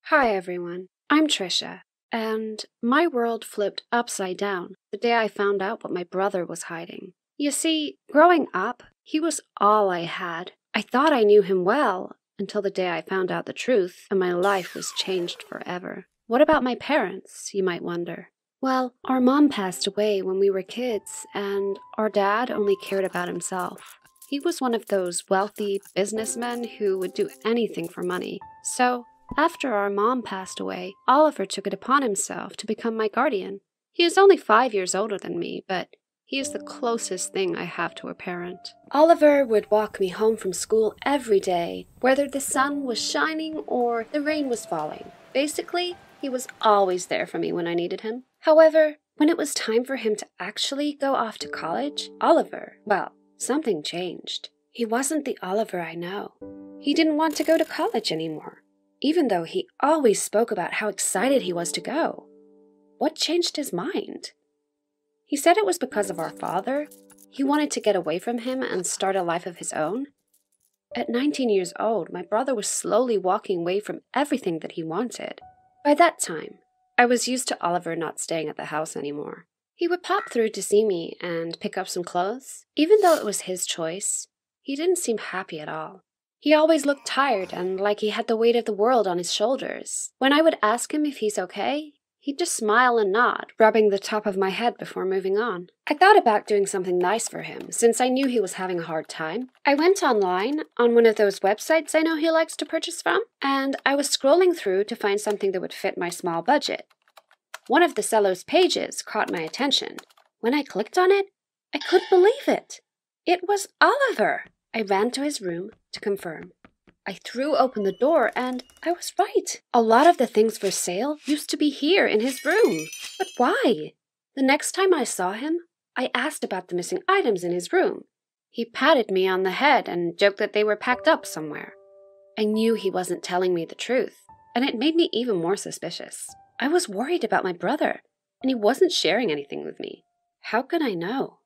Hi everyone, I'm Trisha, and my world flipped upside down the day I found out what my brother was hiding. You see, growing up, he was all I had. I thought I knew him well until the day I found out the truth, and my life was changed forever. What about my parents, you might wonder? Well, our mom passed away when we were kids, and our dad only cared about himself. He was one of those wealthy businessmen who would do anything for money. So, after our mom passed away, Oliver took it upon himself to become my guardian. He is only 5 years older than me, but he is the closest thing I have to a parent. Oliver would walk me home from school every day, whether the sun was shining or the rain was falling. Basically, he was always there for me when I needed him. However, when it was time for him to actually go off to college, something changed. He wasn't the Oliver I know. He didn't want to go to college anymore, even though he always spoke about how excited he was to go. What changed his mind? He said it was because of our father. He wanted to get away from him and start a life of his own. At 19 years old, my brother was slowly walking away from everything that he wanted. By that time, I was used to Oliver not staying at the house anymore. He would pop through to see me and pick up some clothes. Even though it was his choice, he didn't seem happy at all. He always looked tired and like he had the weight of the world on his shoulders. When I would ask him if he's okay, he'd just smile and nod, rubbing the top of my head before moving on. I thought about doing something nice for him, since I knew he was having a hard time. I went online on one of those websites I know he likes to purchase from, and I was scrolling through to find something that would fit my small budget. One of the seller's pages caught my attention. When I clicked on it, I couldn't believe it. It was Oliver. I ran to his room to confirm. I threw open the door and I was right. A lot of the things for sale used to be here in his room. But why? The next time I saw him, I asked about the missing items in his room. He patted me on the head and joked that they were packed up somewhere. I knew he wasn't telling me the truth, and it made me even more suspicious. I was worried about my brother, and he wasn't sharing anything with me. How could I know?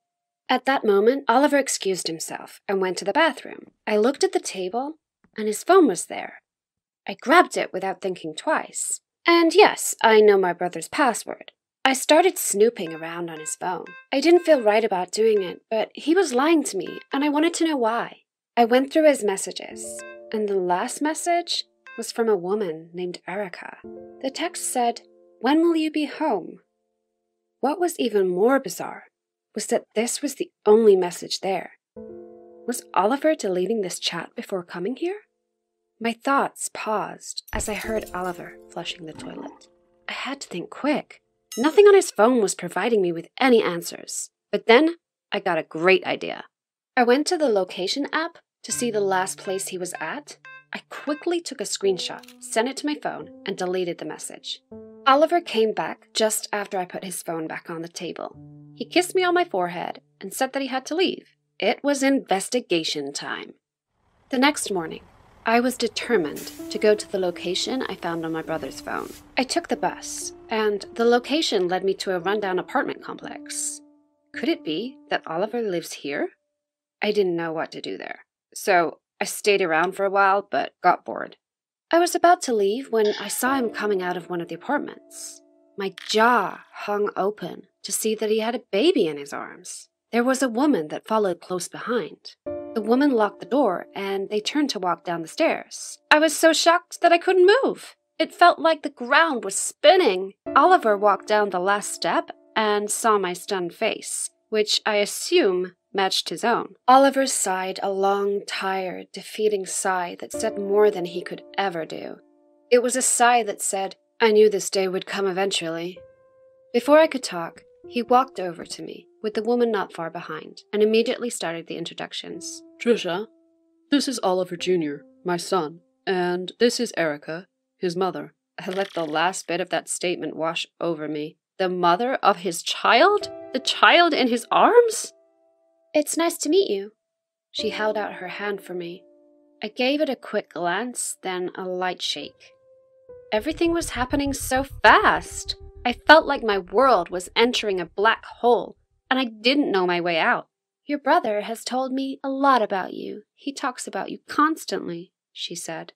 At that moment, Oliver excused himself and went to the bathroom. I looked at the table, and his phone was there. I grabbed it without thinking twice. And yes, I know my brother's password. I started snooping around on his phone. I didn't feel right about doing it, but he was lying to me, and I wanted to know why. I went through his messages, and the last message was from a woman named Erica. The text said, "When will you be home?" What was even more bizarre was that this was the only message there. Was Oliver deleting this chat before coming here? My thoughts paused as I heard Oliver flushing the toilet. I had to think quick. Nothing on his phone was providing me with any answers. But then I got a great idea. I went to the location app to see the last place he was at. I quickly took a screenshot, sent it to my phone, and deleted the message. Oliver came back just after I put his phone back on the table. He kissed me on my forehead and said that he had to leave. It was investigation time. The next morning, I was determined to go to the location I found on my brother's phone. I took the bus, and the location led me to a rundown apartment complex. Could it be that Oliver lives here? I didn't know what to do there, so I stayed around for a while, but got bored. I was about to leave when I saw him coming out of one of the apartments. My jaw hung open to see that he had a baby in his arms. There was a woman that followed close behind. The woman locked the door, and they turned to walk down the stairs. I was so shocked that I couldn't move. It felt like the ground was spinning. Oliver walked down the last step and saw my stunned face, which I assume matched his own. Oliver sighed a long, tired, defeating sigh that said more than he could ever do. It was a sigh that said, "I knew this day would come eventually." Before I could talk, he walked over to me, with the woman not far behind, and immediately started the introductions. "Trisha, this is Oliver Jr., my son, and this is Erica, his mother." I let the last bit of that statement wash over me. The mother of his child? The child in his arms? "It's nice to meet you." She held out her hand for me. I gave it a quick glance, then a light shake. Everything was happening so fast. I felt like my world was entering a black hole, and I didn't know my way out. "Your brother has told me a lot about you. He talks about you constantly," she said.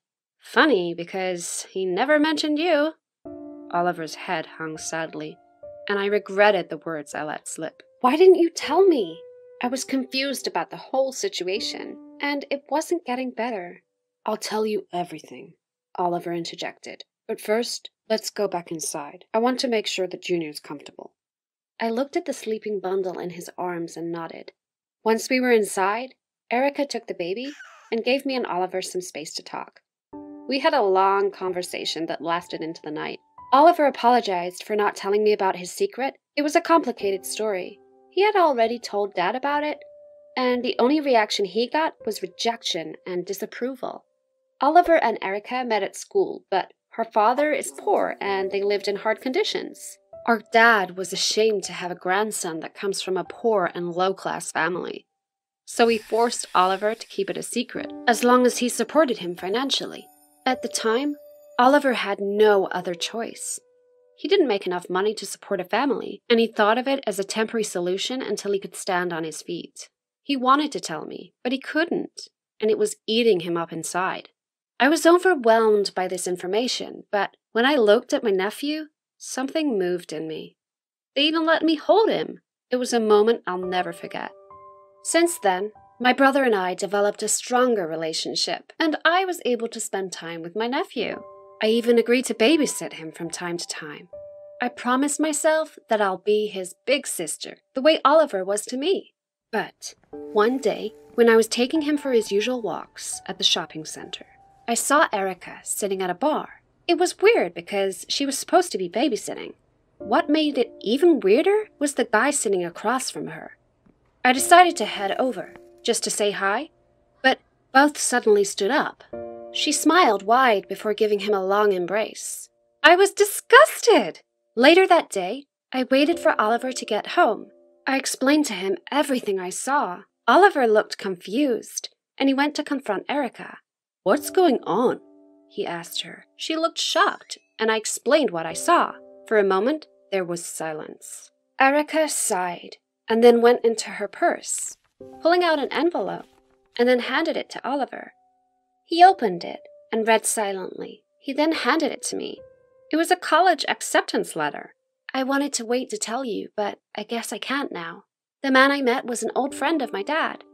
Funny, because he never mentioned you. Oliver's head hung sadly, and I regretted the words I let slip. Why didn't you tell me? I was confused about the whole situation, and it wasn't getting better. I'll tell you everything, Oliver interjected. But first, let's go back inside. I want to make sure that Junior's comfortable. I looked at the sleeping bundle in his arms and nodded. Once we were inside, Erica took the baby and gave me and Oliver some space to talk. We had a long conversation that lasted into the night. Oliver apologized for not telling me about his secret. It was a complicated story. He had already told Dad about it, and the only reaction he got was rejection and disapproval. Oliver and Erica met at school, but her father is poor and they lived in hard conditions. Our dad was ashamed to have a grandson that comes from a poor and low-class family. So he forced Oliver to keep it a secret, as long as he supported him financially. At the time, Oliver had no other choice. He didn't make enough money to support a family, and he thought of it as a temporary solution until he could stand on his feet. He wanted to tell me, but he couldn't, and it was eating him up inside. I was overwhelmed by this information, but when I looked at my nephew, something moved in me. They even let me hold him. It was a moment I'll never forget. Since then, my brother and I developed a stronger relationship, and I was able to spend time with my nephew. I even agreed to babysit him from time to time. I promised myself that I'll be his big sister, the way Oliver was to me. But one day, when I was taking him for his usual walks at the shopping center, I saw Erica sitting at a bar. It was weird because she was supposed to be babysitting. What made it even weirder was the guy sitting across from her. I decided to head over, just to say hi, but both suddenly stood up. She smiled wide before giving him a long embrace. I was disgusted! Later that day, I waited for Oliver to get home. I explained to him everything I saw. Oliver looked confused, and he went to confront Erica. What's going on? He asked her. She looked shocked, and I explained what I saw. For a moment, there was silence. Erica sighed, and then went into her purse, pulling out an envelope, and then handed it to Oliver. He opened it and read silently. He then handed it to me. It was a college acceptance letter. I wanted to wait to tell you, but I guess I can't now. The man I met was an old friend of my dad.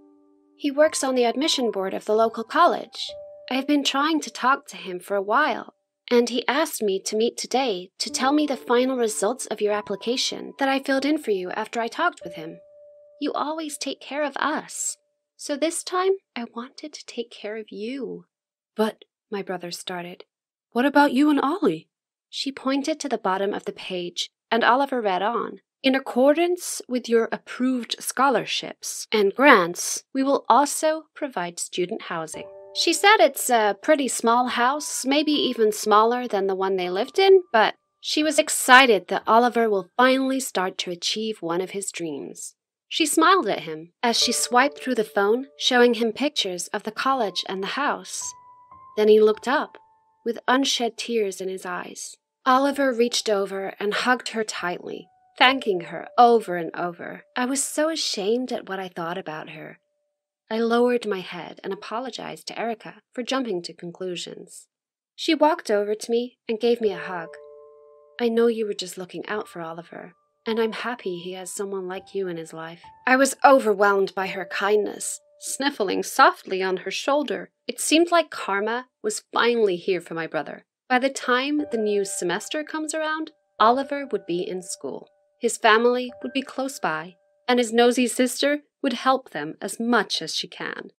He works on the admission board of the local college. I've been trying to talk to him for a while, and he asked me to meet today to tell me the final results of your application that I filled in for you after I talked with him. You always take care of us, so this time I wanted to take care of you. But, my brother started, what about you and Ollie? She pointed to the bottom of the page, and Oliver read on. In accordance with your approved scholarships and grants, we will also provide student housing. She said it's a pretty small house, maybe even smaller than the one they lived in, but she was excited that Oliver will finally start to achieve one of his dreams. She smiled at him as she swiped through the phone, showing him pictures of the college and the house. Then he looked up, with unshed tears in his eyes. Oliver reached over and hugged her tightly, thanking her over and over. I was so ashamed at what I thought about her. I lowered my head and apologized to Erica for jumping to conclusions. She walked over to me and gave me a hug. I know you were just looking out for Oliver, and I'm happy he has someone like you in his life. I was overwhelmed by her kindness, sniffling softly on her shoulder. It seemed like karma was finally here for my brother. By the time the new semester comes around, Oliver would be in school. His family would be close by, and his nosy sister would help them as much as she can.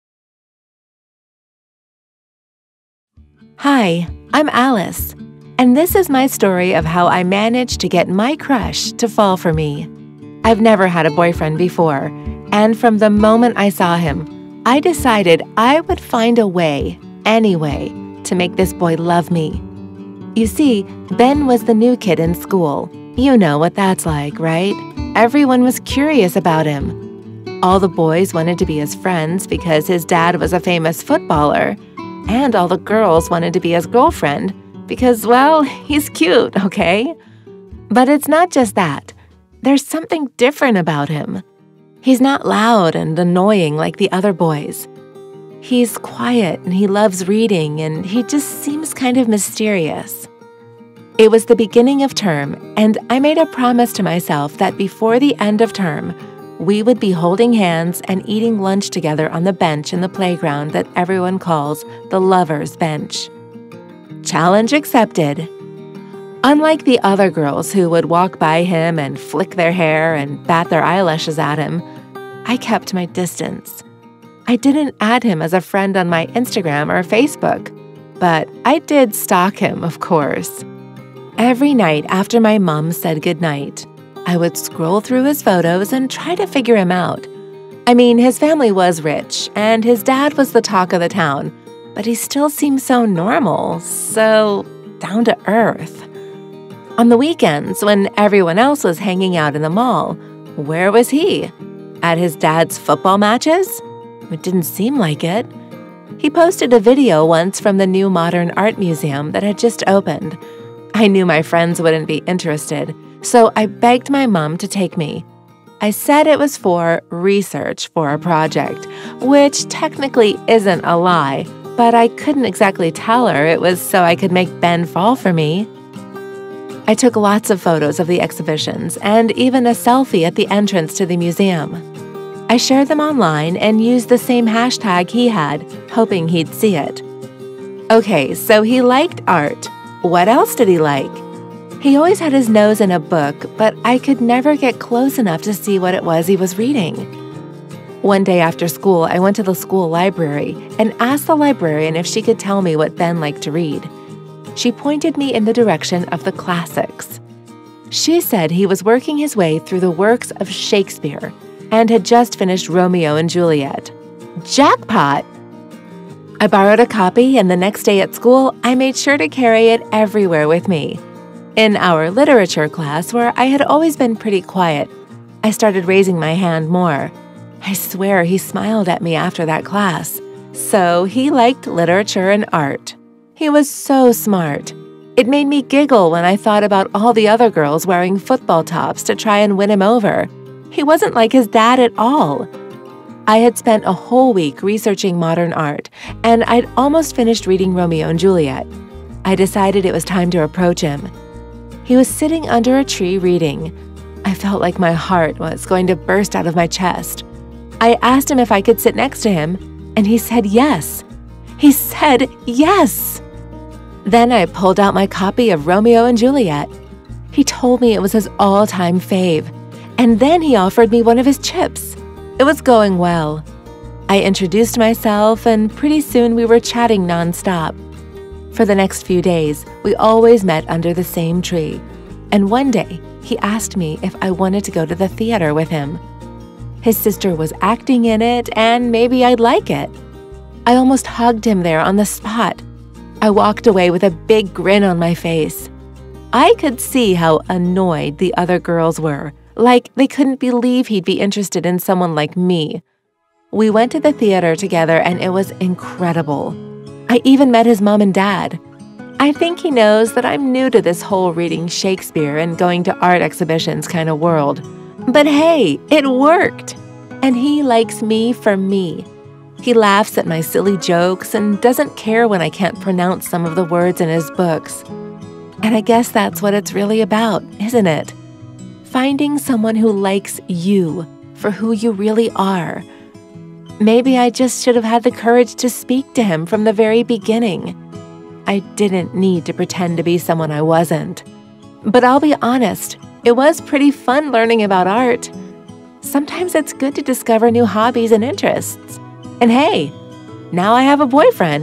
Hi, I'm Alice, and this is my story of how I managed to get my crush to fall for me. I've never had a boyfriend before, and from the moment I saw him, I decided I would find a way, any way, to make this boy love me. You see, Ben was the new kid in school. You know what that's like, right? Everyone was curious about him. All the boys wanted to be his friends because his dad was a famous footballer, and all the girls wanted to be his girlfriend because, well, he's cute, okay? But it's not just that. There's something different about him. He's not loud and annoying like the other boys. He's quiet and he loves reading and he just seems kind of mysterious. It was the beginning of term, and I made a promise to myself that before the end of term, we would be holding hands and eating lunch together on the bench in the playground that everyone calls the lover's bench. Challenge accepted. Unlike the other girls who would walk by him and flick their hair and bat their eyelashes at him, I kept my distance. I didn't add him as a friend on my Instagram or Facebook, but I did stalk him, of course. Every night after my mom said goodnight, I would scroll through his photos and try to figure him out. I mean, his family was rich, and his dad was the talk of the town, but he still seemed so normal, so down to earth. On the weekends, when everyone else was hanging out in the mall, where was he? At his dad's football matches? It didn't seem like it. He posted a video once from the new modern art museum that had just opened. I knew my friends wouldn't be interested, so I begged my mom to take me. I said it was for research for a project, which technically isn't a lie, but I couldn't exactly tell her it was so I could make Ben fall for me. I took lots of photos of the exhibitions and even a selfie at the entrance to the museum. I shared them online and used the same hashtag he had, hoping he'd see it. Okay, so he liked art. What else did he like? He always had his nose in a book, but I could never get close enough to see what it was he was reading. One day after school, I went to the school library and asked the librarian if she could tell me what Ben liked to read. She pointed me in the direction of the classics. She said he was working his way through the works of Shakespeare and had just finished Romeo and Juliet. Jackpot! I borrowed a copy, and the next day at school, I made sure to carry it everywhere with me. In our literature class, where I had always been pretty quiet, I started raising my hand more. I swear he smiled at me after that class. So he liked literature and art. He was so smart. It made me giggle when I thought about all the other girls wearing football tops to try and win him over. He wasn't like his dad at all. I had spent a whole week researching modern art, and I'd almost finished reading Romeo and Juliet. I decided it was time to approach him. He was sitting under a tree reading. I felt like my heart was going to burst out of my chest. I asked him if I could sit next to him, and he said yes. He said yes! Then I pulled out my copy of Romeo and Juliet. He told me it was his all-time fave, and then he offered me one of his chips. It was going well. I introduced myself, and pretty soon we were chatting nonstop. For the next few days, we always met under the same tree, and one day he asked me if I wanted to go to the theater with him. His sister was acting in it, and maybe I'd like it. I almost hugged him there on the spot. I walked away with a big grin on my face. I could see how annoyed the other girls were, like they couldn't believe he'd be interested in someone like me. We went to the theater together, and it was incredible. I even met his mom and dad. I think he knows that I'm new to this whole reading Shakespeare and going to art exhibitions kind of world. But hey, it worked! And he likes me for me. He laughs at my silly jokes and doesn't care when I can't pronounce some of the words in his books. And I guess that's what it's really about, isn't it? Finding someone who likes you for who you really are. Maybe I just should have had the courage to speak to him from the very beginning. I didn't need to pretend to be someone I wasn't. But I'll be honest, it was pretty fun learning about art. Sometimes it's good to discover new hobbies and interests. And hey, now I have a boyfriend.